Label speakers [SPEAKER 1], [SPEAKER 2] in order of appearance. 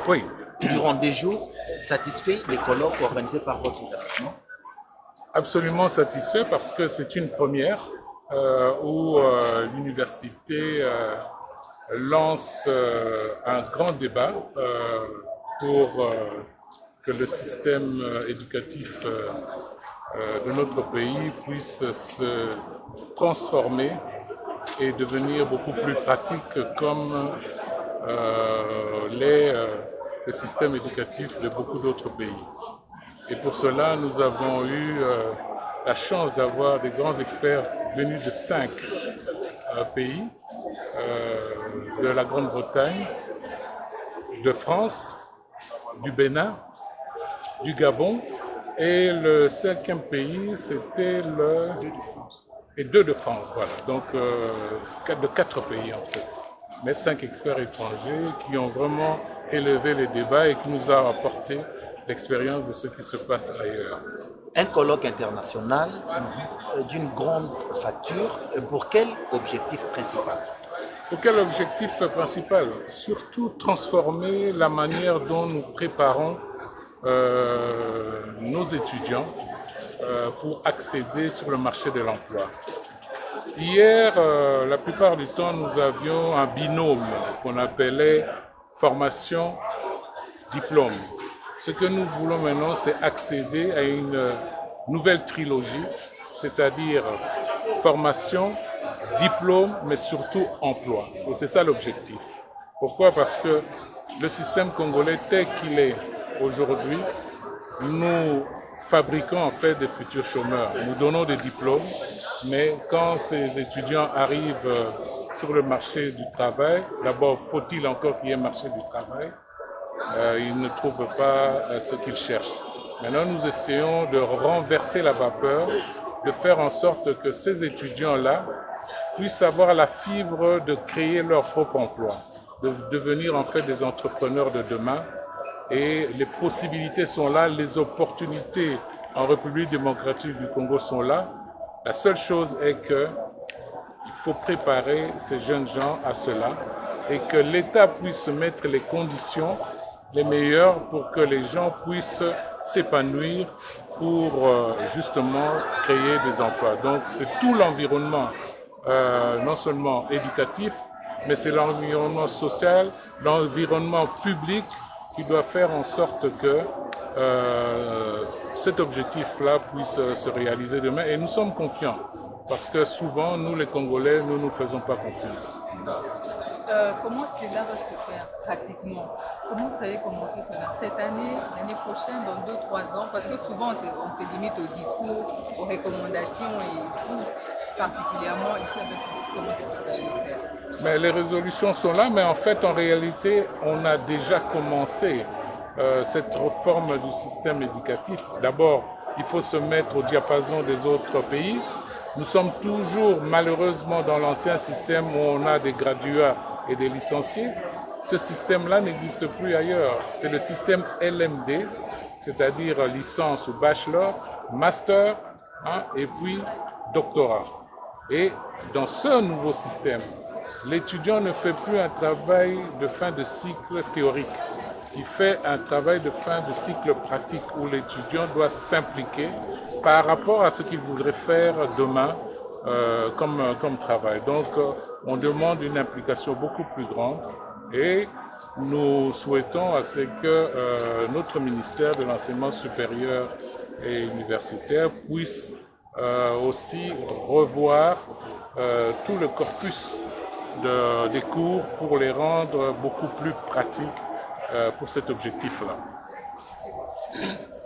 [SPEAKER 1] Oui,
[SPEAKER 2] Durant des jours, satisfait des colloques organisés par votre établissement?
[SPEAKER 1] absolument satisfait parce que c'est une première où l'université lance un grand débat pour que le système éducatif de notre pays puisse se transformer et devenir beaucoup plus pratique comme le système éducatif de beaucoup d'autres pays. Et pour cela, nous avons eu la chance d'avoir des grands experts venus de 5 pays, de la Grande-Bretagne, de France, du Bénin, du Gabon, et le 5e pays, c'était le... Et 2 de France, voilà. Donc, de 4 pays en fait. Mais 5 experts étrangers qui ont vraiment élevé les débats et qui nous ont apporté l'expérience de ce qui se passe ailleurs.
[SPEAKER 2] Un colloque international d'une grande facture, pour quel objectif principal?
[SPEAKER 1] Pour quel objectif principal? Surtout transformer la manière dont nous préparons nos étudiants pour accéder sur le marché de l'emploi. Hier, la plupart du temps, nous avions un binôme qu'on appelait formation-diplôme. Ce que nous voulons maintenant, c'est accéder à une nouvelle trilogie, c'est-à-dire formation, diplôme, mais surtout emploi. Et c'est ça l'objectif. Pourquoi? Parce que le système congolais tel qu'il est aujourd'hui, nous fabriquons en fait des futurs chômeurs. Nous donnons des diplômes, mais quand ces étudiants arrivent sur le marché du travail, d'abord faut-il encore qu'il y ait un marché du travail, ils ne trouvent pas ce qu'ils cherchent. Maintenant, nous essayons de renverser la vapeur, de faire en sorte que ces étudiants-là puissent avoir la fibre de créer leur propre emploi, de devenir en fait des entrepreneurs de demain. Et les possibilités sont là, les opportunités en République démocratique du Congo sont là. La seule chose est que il faut préparer ces jeunes gens à cela et que l'État puisse mettre les conditions les meilleures pour que les gens puissent s'épanouir pour justement créer des emplois. Donc c'est tout l'environnement, non seulement éducatif, mais c'est l'environnement social, l'environnement public qui doit faire en sorte que cet objectif-là puisse se réaliser demain. Et nous sommes confiants, parce que souvent, nous les Congolais, nous ne faisons pas confiance.
[SPEAKER 3] Comment cela va se faire pratiquement? Comment vous allez commencer cela cette année, l'année prochaine, dans 2-3 ans? Parce que souvent, on se limite au discours, aux recommandations et vous, particulièrement ici avec vous, comment est-ce que vous allez le faire?
[SPEAKER 1] Mais les résolutions sont là, mais en fait, en réalité, on a déjà commencé cette réforme du système éducatif. D'abord, il faut se mettre au diapason des autres pays. Nous sommes toujours malheureusement dans l'ancien système où on a des graduats et des licenciés. Ce système-là n'existe plus ailleurs. C'est le système LMD, c'est-à-dire licence ou bachelor, master, et puis doctorat. Et dans ce nouveau système, l'étudiant ne fait plus un travail de fin de cycle théorique. Il fait un travail de fin de cycle pratique où l'étudiant doit s'impliquer par rapport à ce qu'il voudrait faire demain comme travail. Donc, on demande une implication beaucoup plus grande et nous souhaitons à ce que notre ministère de l'enseignement supérieur et universitaire puisse aussi revoir tout le corpus des cours pour les rendre beaucoup plus pratiques pour cet objectif-là.